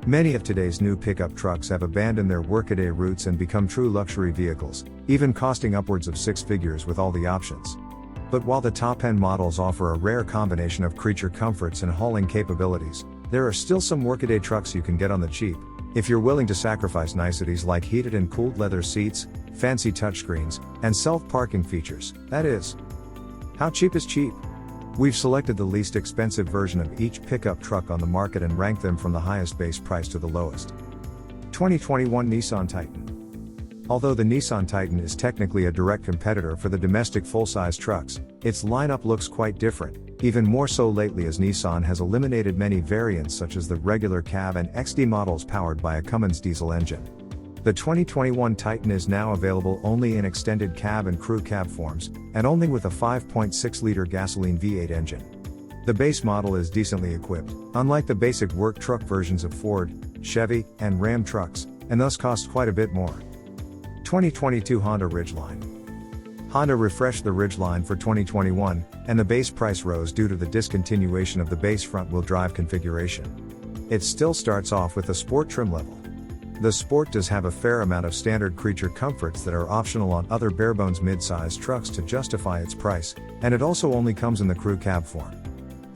Many of today's new pickup trucks have abandoned their workaday roots and become true luxury vehicles, even costing upwards of six figures with all the options. But while the top-end models offer a rare combination of creature comforts and hauling capabilities, there are still some workaday trucks you can get on the cheap, if you're willing to sacrifice niceties like heated and cooled leather seats, fancy touchscreens, and self-parking features, that is. How cheap is cheap? We've selected the least expensive version of each pickup truck on the market and ranked them from the highest base price to the lowest. 2021 Nissan Titan. Although the Nissan Titan is technically a direct competitor for the domestic full-size trucks, its lineup looks quite different, even more so lately as Nissan has eliminated many variants such as the regular cab and XD models powered by a Cummins diesel engine. The 2021 Titan is now available only in extended cab and crew cab forms, and only with a 5.6-liter gasoline V8 engine. The base model is decently equipped, unlike the basic work truck versions of Ford, Chevy, and Ram trucks, and thus costs quite a bit more. 2022 Honda Ridgeline. Honda refreshed the Ridgeline for 2021, and the base price rose due to the discontinuation of the base front-wheel drive configuration. It still starts off with a Sport trim level. The Sport does have a fair amount of standard creature comforts that are optional on other barebones mid-size trucks to justify its price, and it also only comes in the crew cab form.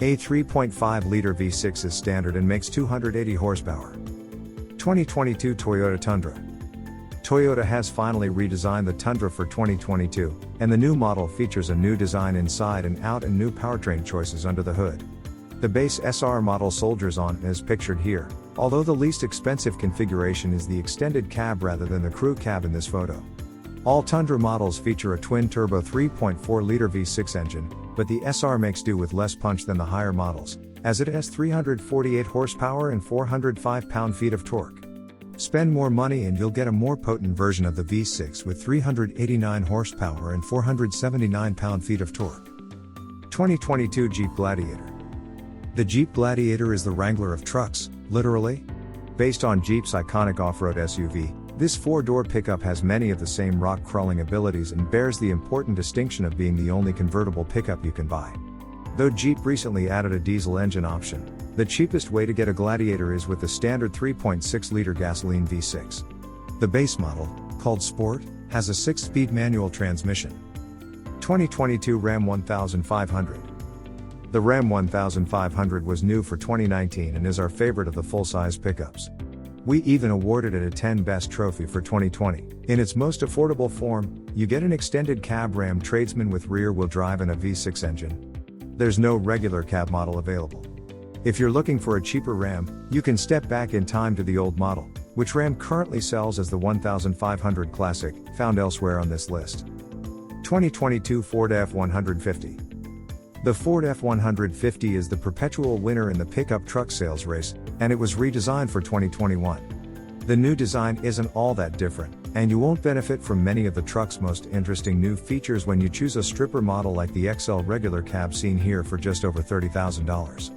A 3.5-liter V6 is standard and makes 280 horsepower. 2022 Toyota Tundra. Toyota has finally redesigned the Tundra for 2022, and the new model features a new design inside and out and new powertrain choices under the hood. The base SR model soldiers on as pictured here, although the least expensive configuration is the extended cab rather than the crew cab in this photo. All Tundra models feature a twin-turbo 3.4-liter V6 engine, but the SR makes do with less punch than the higher models, as it has 348 horsepower and 405 pound-feet of torque. Spend more money and you'll get a more potent version of the V6 with 389 horsepower and 479 pound-feet of torque. 2022 Jeep Gladiator. The Jeep Gladiator is the Wrangler of trucks, literally. Based on Jeep's iconic off-road SUV, this four-door pickup has many of the same rock-crawling abilities and bears the important distinction of being the only convertible pickup you can buy. Though Jeep recently added a diesel engine option, the cheapest way to get a Gladiator is with the standard 3.6-liter gasoline V6. The base model, called Sport, has a 6-speed manual transmission. 2022 Ram 1500. The Ram 1500 was new for 2019 and is our favorite of the full-size pickups. We even awarded it a 10 Best Trophy for 2020. In its most affordable form, you get an extended cab Ram Tradesman with rear-wheel drive and a V6 engine. There's no regular cab model available. If you're looking for a cheaper Ram, you can step back in time to the old model, which Ram currently sells as the 1500 Classic, found elsewhere on this list. 2022 Ford F-150. The Ford F-150 is the perpetual winner in the pickup truck sales race, and it was redesigned for 2021. The new design isn't all that different, and you won't benefit from many of the truck's most interesting new features when you choose a stripper model like the XL regular cab seen here for just over $30,000.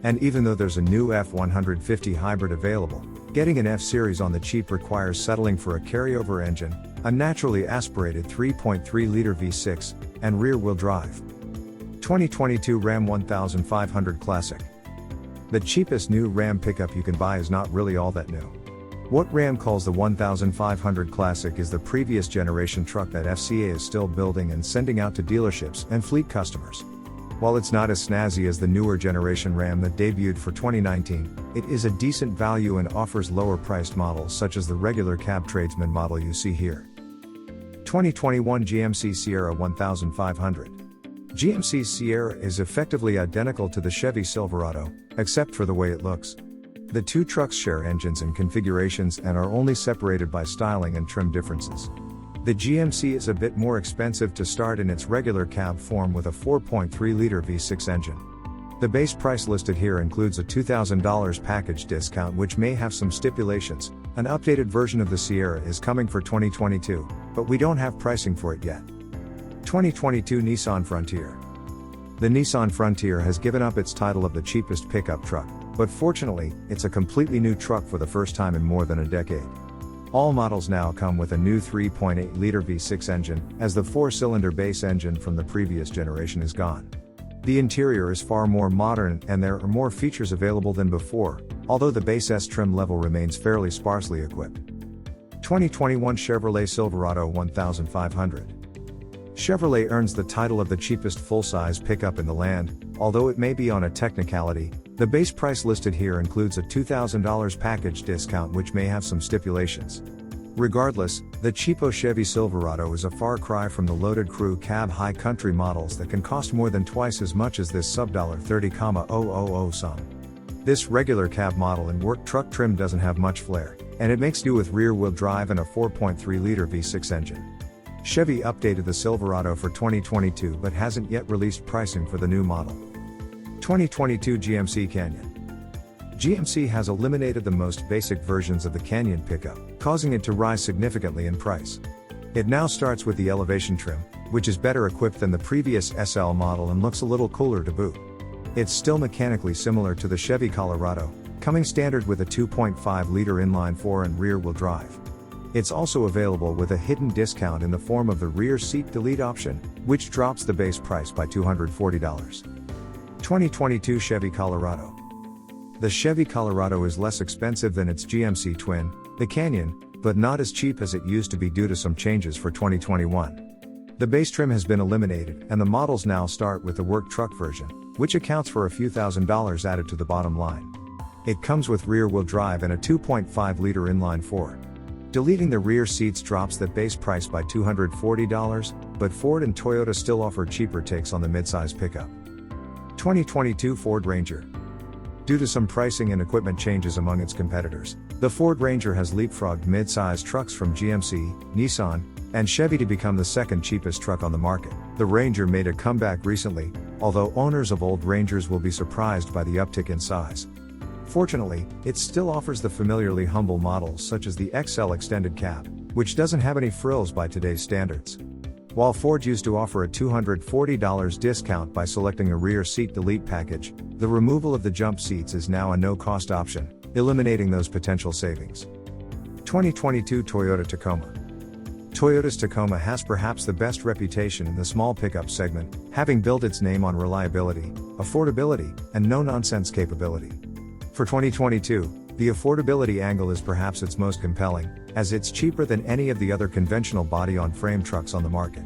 And even though there's a new F-150 hybrid available, getting an F-Series on the cheap requires settling for a carryover engine, a naturally aspirated 3.3-liter V6, and rear-wheel drive. 2022 Ram 1500 Classic. The cheapest new Ram pickup you can buy is not really all that new. What Ram calls the 1500 Classic is the previous generation truck that FCA is still building and sending out to dealerships and fleet customers. While it's not as snazzy as the newer generation Ram that debuted for 2019, it is a decent value and offers lower priced models such as the regular cab tradesman model you see here. 2021 GMC Sierra 1500. GMC's Sierra is effectively identical to the Chevy Silverado, except for the way it looks. The two trucks share engines and configurations and are only separated by styling and trim differences. The GMC is a bit more expensive to start in its regular cab form with a 4.3-liter V6 engine. The base price listed here includes a $2,000 package discount which may have some stipulations. An updated version of the Sierra is coming for 2022, but we don't have pricing for it yet. 2022 Nissan Frontier. The Nissan Frontier has given up its title of the cheapest pickup truck, but fortunately, it's a completely new truck for the first time in more than a decade. All models now come with a new 3.8-liter V6 engine, as the 4-cylinder base engine from the previous generation is gone. The interior is far more modern and there are more features available than before, although the base S trim level remains fairly sparsely equipped. 2021 Chevrolet Silverado 1500. Chevrolet earns the title of the cheapest full-size pickup in the land, although it may be on a technicality. The base price listed here includes a $2,000 package discount which may have some stipulations. Regardless, the cheapo Chevy Silverado is a far cry from the loaded crew cab high country models that can cost more than twice as much as this sub $30,000 sum. This regular cab model in work truck trim doesn't have much flair, and it makes do with rear-wheel drive and a 4.3-liter V6 engine. Chevy updated the Silverado for 2022 but hasn't yet released pricing for the new model. 2022 GMC Canyon. GMC has eliminated the most basic versions of the Canyon pickup, causing it to rise significantly in price. It now starts with the elevation trim, which is better equipped than the previous SL model and looks a little cooler to boot. It's still mechanically similar to the Chevy Colorado, coming standard with a 2.5-liter inline-4 and rear-wheel drive. It's also available with a hidden discount in the form of the rear seat delete option, which drops the base price by $240. 2022 Chevy Colorado. The Chevy Colorado is less expensive than its GMC twin, the Canyon, but not as cheap as it used to be due to some changes for 2021. The base trim has been eliminated and the models now start with the work truck version, which accounts for a few $1,000s added to the bottom line. It comes with rear-wheel drive and a 2.5-liter inline-4. Deleting the rear seats drops that base price by $240, but Ford and Toyota still offer cheaper takes on the midsize pickup. 2022 Ford Ranger. Due to some pricing and equipment changes among its competitors, the Ford Ranger has leapfrogged mid-size trucks from GMC, Nissan, and Chevy to become the second cheapest truck on the market. The Ranger made a comeback recently, although owners of old Rangers will be surprised by the uptick in size. Fortunately, it still offers the familiarly humble models such as the XL Extended Cab, which doesn't have any frills by today's standards. While Ford used to offer a $240 discount by selecting a rear seat delete package, the removal of the jump seats is now a no-cost option, eliminating those potential savings. 2022 Toyota Tacoma. Toyota's Tacoma has perhaps the best reputation in the small pickup segment, having built its name on reliability, affordability, and no-nonsense capability. For 2022, the affordability angle is perhaps its most compelling, as it's cheaper than any of the other conventional body-on-frame trucks on the market.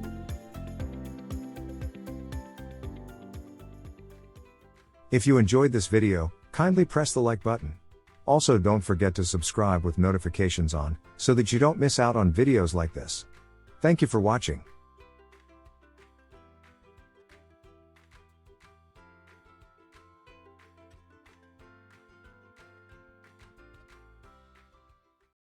If you enjoyed this video, kindly press the like button. Also, don't forget to subscribe with notifications on, so that you don't miss out on videos like this. Thank you for watching.